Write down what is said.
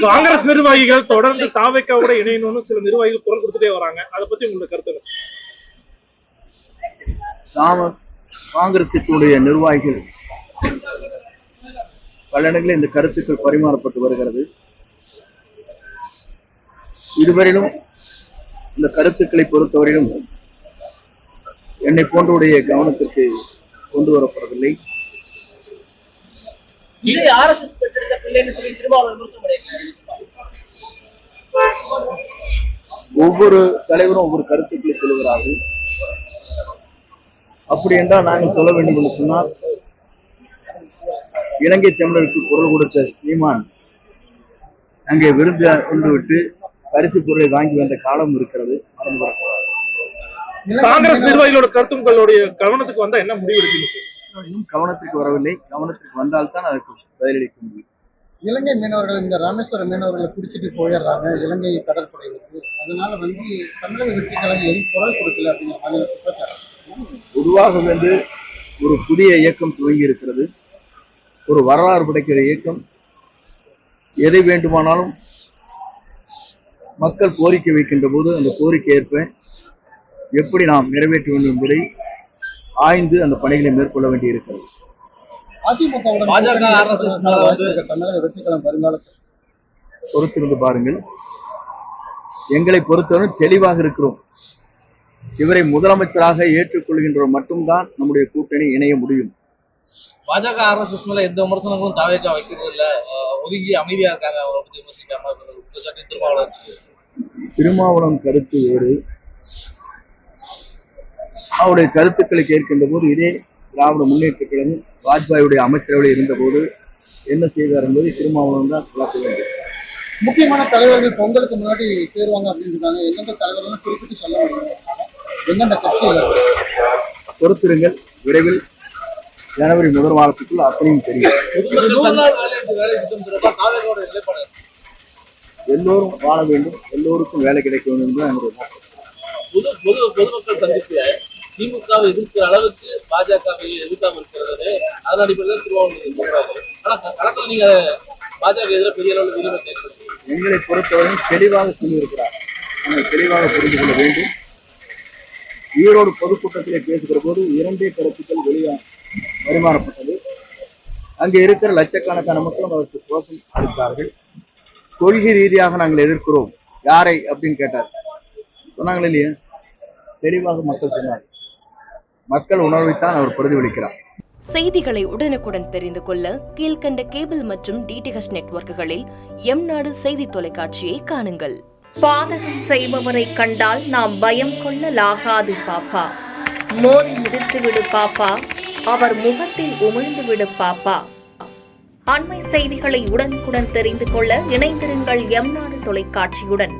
காங்கிரஸ் நிர்வாகிகள் தொடர்ந்து தாவேக்காவோட இணையணும்னு சில நிர்வாகிகள் குரல் கொடுத்துட்டே வராங்க. அதை பத்தி உங்களுக்கு கருத்து என்ன? காங்கிரஸ் கட்சியுடைய நிர்வாகிகள் பல இடங்களில் இந்த கருத்துக்கள் பரிமாறப்பட்டு வருகிறது. இதுவரையிலும் இந்த கருத்துக்களை பொறுத்தவரையிலும் என்னை போன்றவுடைய கவனத்திற்கு கொண்டு வரப்படவில்லை. ஒவ்வொரு தலைவரும் ஒவ்வொரு கருத்துக்களை சொல்லுகிறார்கள். அப்படி என்றால் நாங்கள் சொல்ல வேண்டும் என்று சொன்னால், இலங்கை தமிழருக்கு குரல் கொடுத்த சீமான் அங்கே விருந்து கொண்டு விட்டு பரிசு பொருளை வாங்கி வந்த காலம் இருக்கிறது. காங்கிரஸ் நிர்வாகிகளோட கருத்து உங்களுடைய கவனத்துக்கு வந்தா என்ன முடிவு எடுப்பீங்க சார்? இன்னும் கவனத்திற்கு வரவில்லை. கவனத்திற்கு வந்தால்தான் அதற்கு பதிலளிக்க முடியும். இலங்கை மீனவர்கள் இந்த ராமேஸ்வரம் மீனவர்களை பிடிச்சிட்டு போயிடுறாங்க இலங்கை கடற்படைகளுக்கு. அதனால தமிழக வெற்றி கழகம் குரல் கொடுக்கல அப்படிங்கிற மாதிரி குற்றச்சாட்டு. பொதுவாக ஒரு புதிய இயக்கம் துவங்கி இருக்கிறது. ஒரு வரலாறு படைக்கிற இயக்கம். எதை வேண்டுமானாலும் மக்கள் கோரிக்கை வைக்கின்ற போது அந்த கோரிக்கை ஏற்ப எப்படி நாம் நிறைவேற்ற வேண்டும் என்பதை ஆய்ந்து அந்த பணிகளை மேற்கொள்ள வேண்டி இருக்கிறது. பொறுத்திருந்து பாருங்கள். எங்களை பொறுத்தவரை தெளிவாக இருக்கிறோம். இவரை முதலமைச்சராக ஏற்றுக்கொள்கின்ற மட்டும்தான் நம்முடைய கூட்டணி இணைய முடியும். பாஜக ஆர்எஸ்எஸ் மேல எந்த விமர்சனங்களும் தாவேக்கா வைக்கிறது இல்ல, ஒதுங்கி அமைதியா இருக்காங்க. திருமாவளவன் கருத்து வேறு. அவருடைய கருத்துக்களை கேட்கின்ற போது இதே திராவிட முன்னேற்ற கழகம் வாஜ்பாயுடைய அமைச்சரவையில் இருந்த போது என்ன செய்தார் என்பதை திருமாவளவன் தான் விளக்க வேண்டும். முக்கியமான தலைவர்கள் பொங்கலுக்கு முன்னாடி சேருவாங்க அப்படின்னு சொன்னாங்க. எந்தெந்த தலைவர்கள் குறிப்பிட்டு சொல்ல முடியும்? எந்தெந்த கட்சிகள்? பொறுத்திருங்கள். விரைவில் ஜனவரி முதல் வாரத்துக்குள் அத்தனையும் தெரியும். எல்லோரும் வாழ வேண்டும், எல்லோருக்கும் வேலை கிடைக்க வேண்டும் என்று என்னுடைய பொதுமக்கள் சந்திப்பு திமுகவை எதிர்க்கிற அளவுக்கு பாஜகவை எதிர்க்காம இருக்கிறது. அதன் அடிப்படையில் திருவாரூர் சொல்றாரு. ஆனா கணக்கில் நீங்க பாஜக எதிராக பெரிய அளவில் விரும்ப எங்களை பொறுத்தவரை தெளிவாக சொல்லியிருக்கிறார். நாங்கள் தெளிவாக புரிந்து கொள்ள வேண்டும். ஈரோடு பொதுக்கூட்டத்திலே பேசுகிற போது 2 கருத்துக்கள் பரிமாறப்பட்டது. அங்கே இருக்கிற லட்சக்கணக்கான மக்களும் அதற்கு கோஷம் அளித்தார்கள். கொள்கை ரீதியாக நாங்கள் எதிர்க்கிறோம். யாரை அப்படின்னு கேட்டார். சொன்னாங்களே இல்லையா? தெளிவாக மக்கள் சொன்னார். மக்கள் உணர்வைத்தான் அவர் பிரதிபலிக்கிறார். செய்திகளை உடனுக்குடன் தெரிந்து கொள்ள கீழ்கண்ட கேபிள் மற்றும் டிடிஎச் நெட்வொர்க்குகளில் எம்நாடு செய்தி தொலைக்காட்சியை காணுங்கள். பாதகம் செய்பவரை கண்டால் நாம் பயம் கொள்ளலாகாது பாப்பா. மோதி மிதித்துவிடு பாப்பா, அவர் முகத்தில் உமிழ்ந்துவிடு பாப்பா. அண்மை செய்திகளை உடனுக்குடன் தெரிந்து கொள்ள இணைந்திருங்கள் எம்நாடு தொலைக்காட்சியுடன்.